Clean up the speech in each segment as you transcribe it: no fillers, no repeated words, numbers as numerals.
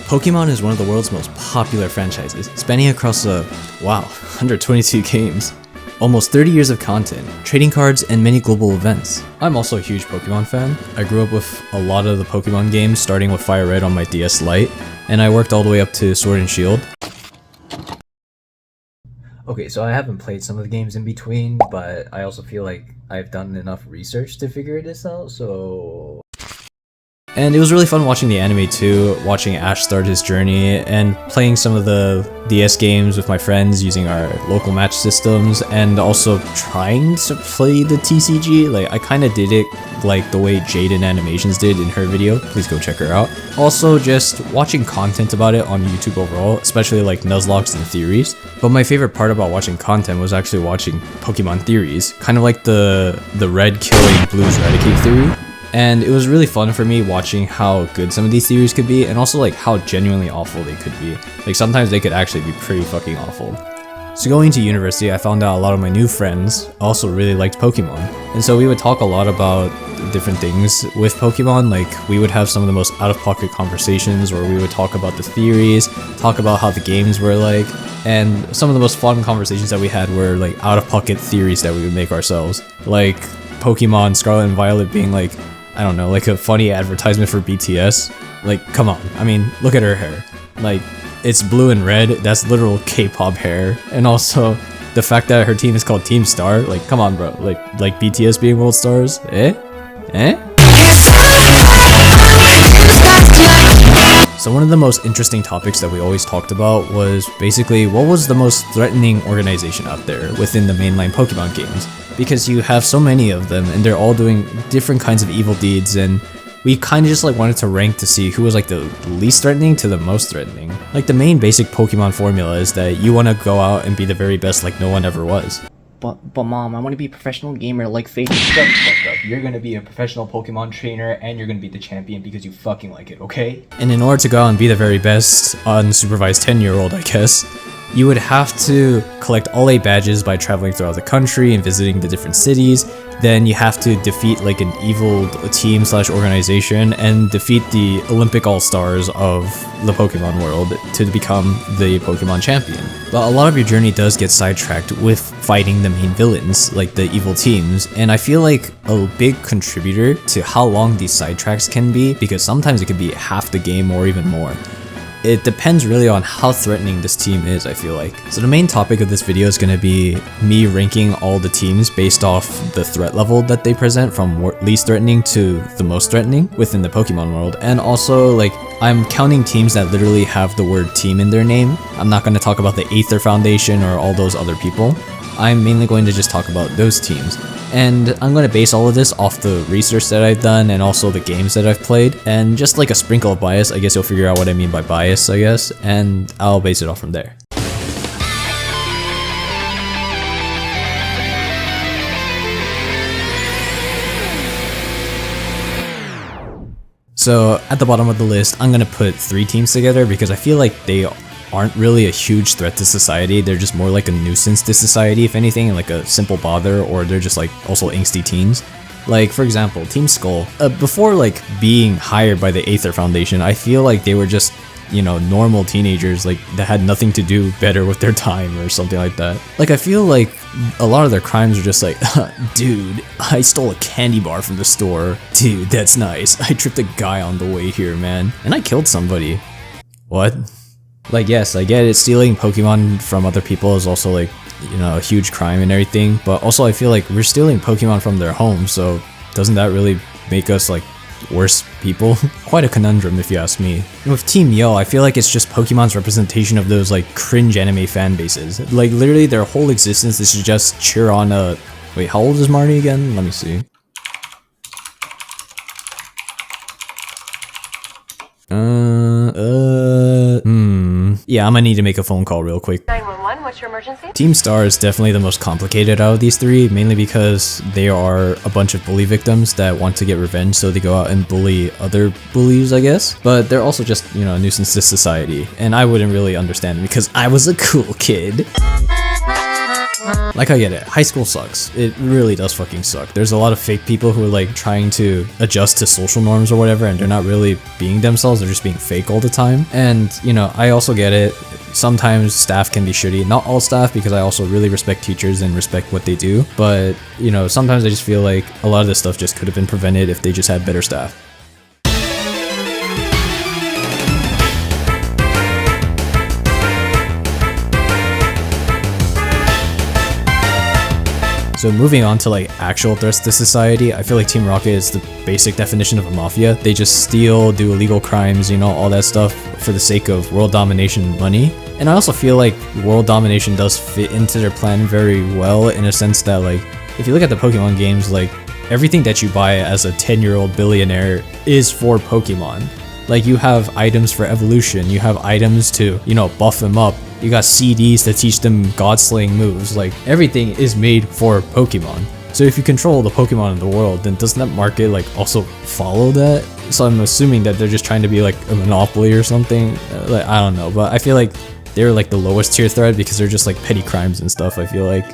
Pokémon is one of the world's most popular franchises, spanning across 122 games, almost 30 years of content, trading cards, and many global events. I'm also a huge Pokémon fan. I grew up with a lot of the Pokémon games, starting with Fire Red on my DS Lite, and I worked all the way up to Sword and Shield. Okay, so I haven't played some of the games in between, but I also feel like I've done enough research to figure this out, so... And it was really fun watching the anime too, watching Ash start his journey, and playing some of the DS games with my friends using our local match systems, and also trying to play the TCG. Like, I kinda did it like the way Jaden Animations did in her video. Please go check her out. Also, just watching content about it on YouTube overall, especially like Nuzlockes and theories. But my favorite part about watching content was actually watching Pokemon theories, kind of like the red killing blues eradicate theory. And it was really fun for me watching how good some of these theories could be, and also like how genuinely awful they could be. Like, sometimes they could actually be pretty fucking awful. So going to university, I found out a lot of my new friends also really liked Pokemon. And so we would talk a lot about different things with Pokemon. Like, we would have some of the most out-of-pocket conversations where we would talk about the theories, talk about how the games were like, and some of the most fun conversations that we had were like out-of-pocket theories that we would make ourselves. Like Pokemon Scarlet and Violet being like, I don't know, like a funny advertisement for BTS. Like, come on. I mean, look at her hair. Like, it's blue and red. That's literal K-pop hair. And also, the fact that her team is called Team Star. Like, come on, bro. Like BTS being world stars? Eh? So one of the most interesting topics that we always talked about was basically what was the most threatening organization out there within the mainline Pokemon games. Because you have so many of them and they're all doing different kinds of evil deeds, and we kind of just like wanted to rank to see who was like the least threatening to the most threatening. Like, the main basic Pokemon formula is that you want to go out and be the very best like no one ever was. But mom, I want to be a professional gamer like Faith. Shut the fuck up. You're gonna be a professional Pokemon trainer and you're gonna be the champion because you fucking like it, okay? And in order to go out and be the very best unsupervised 10-year-old, I guess, you would have to collect all 8 badges by traveling throughout the country and visiting the different cities. Then you have to defeat like an evil team / organization and defeat the Olympic All-Stars of the Pokemon world to become the Pokemon champion. But a lot of your journey does get sidetracked with fighting the main villains, like the evil teams, and I feel like a big contributor to how long these sidetracks can be, because sometimes it can be half the game or even more. It depends really on how threatening this team is, I feel like. So the main topic of this video is going to be me ranking all the teams based off the threat level that they present, from least threatening to the most threatening within the Pokemon world. And also, like, I'm counting teams that literally have the word team in their name. I'm not going to talk about the Aether Foundation or all those other people. I'm mainly going to just talk about those teams. And I'm going to base all of this off the research that I've done and also the games that I've played, and just like a sprinkle of bias. I guess you'll figure out what I mean by bias, I guess, and I'll base it off from there. So at the bottom of the list, I'm going to put 3 teams together because I feel like they aren't really a huge threat to society. They're just more like a nuisance to society, if anything, and like a simple bother, or they're just like also angsty teens. Like, for example, Team Skull. Before like being hired by the Aether Foundation, I feel like they were just, you know, normal teenagers like that had nothing to do better with their time or something like that. Like, I feel like a lot of their crimes are just like, dude, I stole a candy bar from the store. Dude, that's nice. I tripped a guy on the way here, man. And I killed somebody. What? Like, yes, I get it, stealing Pokemon from other people is also like, you know, a huge crime and everything, but also I feel like we're stealing Pokemon from their home, so doesn't that really make us like worse people? Quite a conundrum if you ask me. And with Team Yo, I feel like it's just Pokemon's representation of those like cringe anime fan bases. Like, literally their whole existence is to just cheer on a... Wait, how old is Marnie again? Let me see. Yeah, I'm gonna need to make a phone call real quick. 911, what's your emergency? Team Star is definitely the most complicated out of these 3, mainly because they are a bunch of bully victims that want to get revenge, so they go out and bully other bullies, I guess. But they're also just, you know, a nuisance to society, and I wouldn't really understand them because I was a cool kid. Like, I get it, high school sucks. It really does fucking suck. There's a lot of fake people who are like trying to adjust to social norms or whatever, and they're not really being themselves, they're just being fake all the time. And, you know, I also get it. Sometimes staff can be shitty. Not all staff, because I also really respect teachers and respect what they do. But, you know, sometimes I just feel like a lot of this stuff just could have been prevented if they just had better staff. So moving on to like actual threats to society, I feel like Team Rocket is the basic definition of a mafia. They just steal, do illegal crimes, you know, all that stuff for the sake of world domination and money. And I also feel like world domination does fit into their plan very well, in a sense that, like, if you look at the Pokemon games, like, everything that you buy as a 10-year-old billionaire is for Pokemon. Like, you have items for evolution, you have items to, you know, buff them up. You got CDs to teach them god-slaying moves. Like, everything is made for Pokemon. So if you control the Pokemon in the world, then doesn't that market like also follow that? So I'm assuming that they're just trying to be like a monopoly or something. Like, I don't know, but I feel like they're like the lowest tier threat because they're just like petty crimes and stuff, I feel like.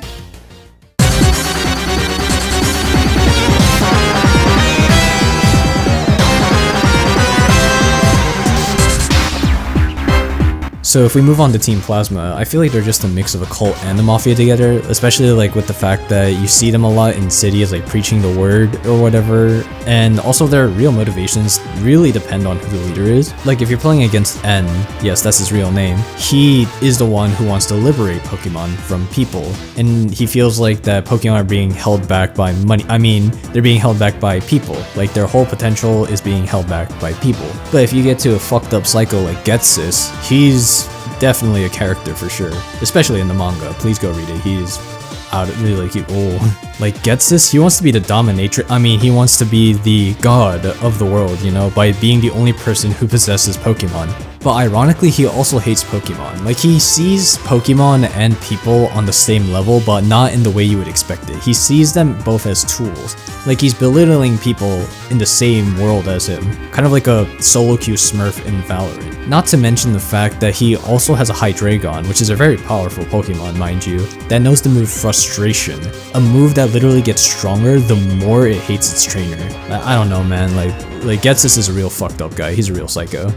So if we move on to Team Plasma, I feel like they're just a mix of a cult and the Mafia together, especially like with the fact that you see them a lot in cities like preaching the word or whatever, and also their real motivations really depend on who the leader is. Like if you're playing against N, yes, that's his real name, he is the one who wants to liberate Pokemon from people, and he feels like that Pokemon are being held back by money. I mean, they're being held back by people, like their whole potential is being held back by people. But if you get to a fucked up psycho like Getsis, he's definitely a character for sure, especially in the manga. Please go read it. He's out of really like Getsis, he wants to be the dominatrix. I mean, he wants to be the god of the world, you know, by being the only person who possesses Pokemon. But ironically, he also hates Pokemon. Like, he sees Pokemon and people on the same level, but not in the way you would expect it. He sees them both as tools. Like, he's belittling people in the same world as him. Kind of like a solo queue Smurf in Valorant. Not to mention the fact that he also has a Hydreigon, which is a very powerful Pokemon, mind you, that knows the move Frustration. A move that literally gets stronger the more it hates its trainer. I don't know, man. Like Getsis is a real fucked up guy. He's a real psycho.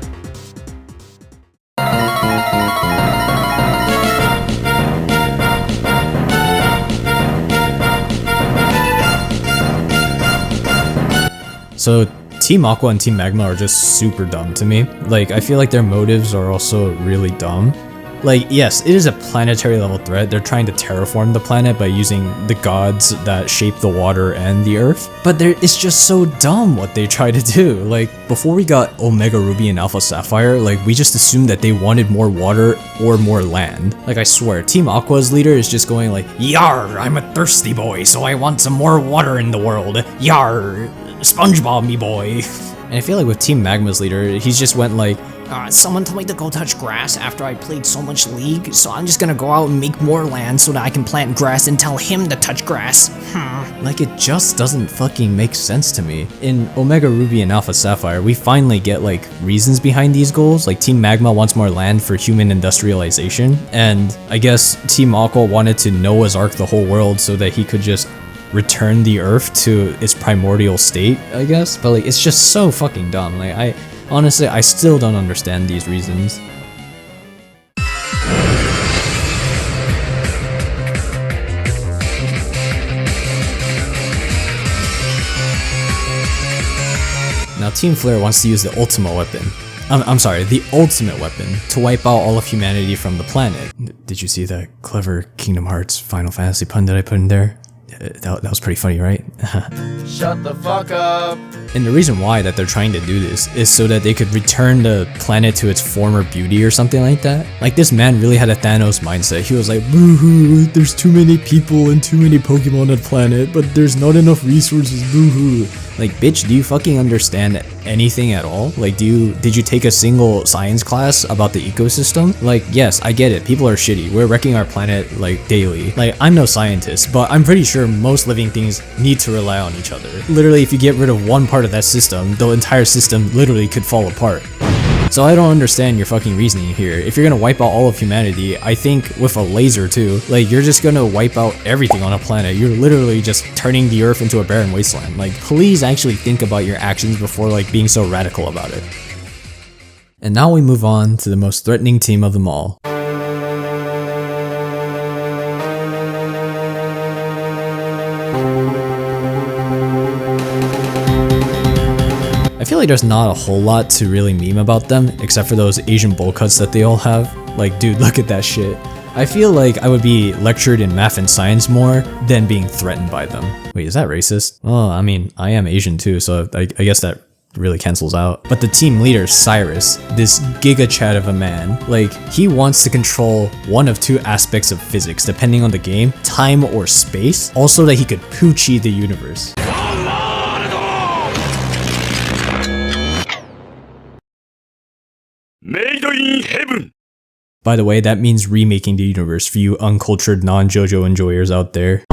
So Team Aqua and Team Magma are just super dumb to me. Like, I feel like their motives are also really dumb. Like, yes, it is a planetary level threat. They're trying to terraform the planet by using the gods that shape the water and the earth. But it's just so dumb what they try to do. Like, before we got Omega Ruby and Alpha Sapphire, like, we just assumed that they wanted more water or more land. Like, I swear, Team Aqua's leader is just going like, "Yar, I'm a thirsty boy, so I want some more water in the world. Yar, SpongeBob me boy." And I feel like with Team Magma's leader, he's just went like, "Someone told me to go touch grass after I played so much League, so I'm just gonna go out and make more land so that I can plant grass and tell him to touch grass." Like, it just doesn't fucking make sense to me. In Omega Ruby and Alpha Sapphire, we finally get like reasons behind these goals. Like, Team Magma wants more land for human industrialization, and I guess Team Aqua wanted to Noah's Ark the whole world so that he could just return the earth to its primordial state, I guess. But like, it's just so fucking dumb. Like, honestly, I still don't understand these reasons. Now, Team Flare wants to use the ultimate weapon. I'm sorry, the ultimate weapon to wipe out all of humanity from the planet. Did you see that clever Kingdom Hearts Final Fantasy pun that I put in there? That was pretty funny, right? Shut the fuck up! And the reason why that they're trying to do this is so that they could return the planet to its former beauty or something like that. Like, this man really had a Thanos mindset. He was like, "Boo-hoo, there's too many people and too many Pokemon on the planet, but there's not enough resources, boo-hoo." Like, bitch, do you fucking understand anything at all? Like, did you take a single science class about the ecosystem? Like, yes, I get it, people are shitty, we're wrecking our planet, like, daily. Like, I'm no scientist, but I'm pretty sure most living things need to rely on each other. Literally, if you get rid of one part of that system, the entire system literally could fall apart. So I don't understand your fucking reasoning here. If you're gonna wipe out all of humanity, I think with a laser too, like you're just gonna wipe out everything on a planet. You're literally just turning the earth into a barren wasteland. Like please actually think about your actions before like being so radical about it. And now we move on to the most threatening team of them all. I feel like there's not a whole lot to really meme about them, except for those Asian bowl cuts that they all have. Like, dude, look at that shit. I feel like I would be lectured in math and science more than being threatened by them. Wait, is that racist? Oh, I mean, I am Asian too, so I guess that really cancels out. But the team leader, Cyrus, this giga chat of a man, like, he wants to control one of two aspects of physics, depending on the game, time or space, also that he could poochie the universe. Made in heaven. By the way, that means remaking the universe for you uncultured non-JoJo enjoyers out there.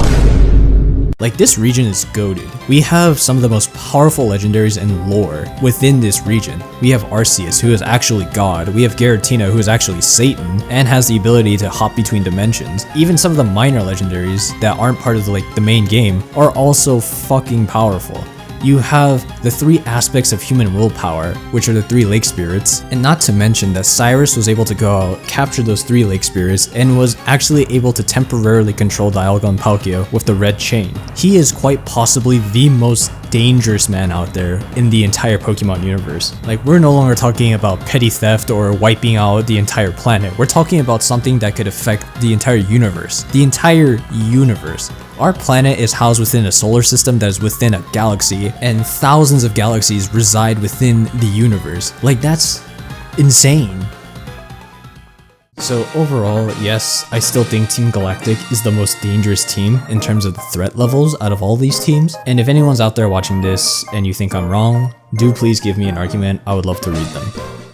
Like, this region is goated. We have some of the most powerful legendaries and lore within this region. We have Arceus, who is actually God. We have Giratina, who is actually Satan, and has the ability to hop between dimensions. Even some of the minor legendaries that aren't part of the main game are also fucking powerful. You have the three aspects of human willpower, which are the three lake spirits, and not to mention that Cyrus was able to go out, capture those three lake spirits, and was actually able to temporarily control Dialga and Palkia with the red chain. He is quite possibly the most dangerous man out there in the entire Pokemon universe. Like, we're no longer talking about petty theft or wiping out the entire planet. We're talking about something that could affect the entire universe. The entire universe. Our planet is housed within a solar system that is within a galaxy, and thousands of galaxies reside within the universe. Like, that's insane. So overall, yes, I still think Team Galactic is the most dangerous team in terms of the threat levels out of all these teams. And if anyone's out there watching this and you think I'm wrong, do please give me an argument. I would love to read them.